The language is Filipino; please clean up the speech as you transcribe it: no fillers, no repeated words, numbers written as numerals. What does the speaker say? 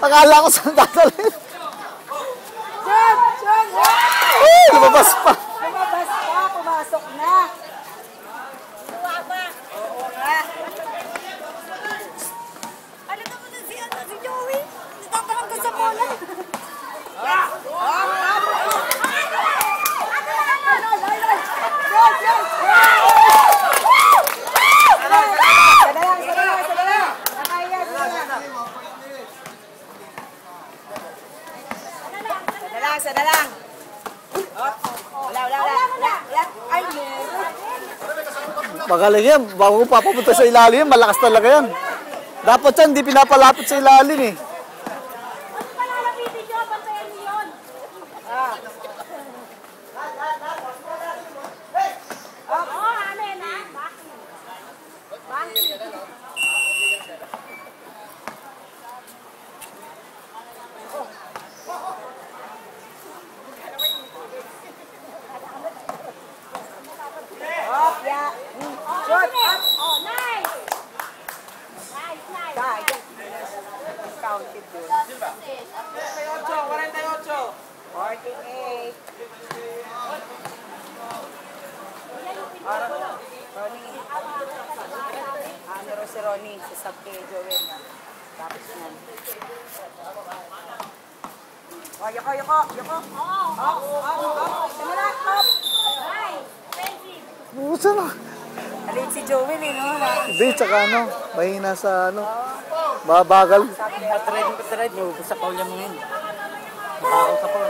Akala ko saan dadalhin. Uy, lumabas pa. Lumabas pa, pumasok na. Oo nga. Alam mo na si Joey? Natatakam ka sa bola. Sadalang. Wala. Ay, Magaling yan. Bago papapunta sa ilalim, malakas talaga yan. Dapat yan, hindi pinapalapit sa ilalim eh. counted yun. 48. Ronnie. Ano si Ronnie? Si Sabke, Joel. Tapos yan. Oh, yoko. Simula, up. Busa na. Alin si Joel eh, no? Hindi, tsaka ano, mahina sa ano. Babagal. Patred mo, sa paulya mo yun. Bakaw ka po.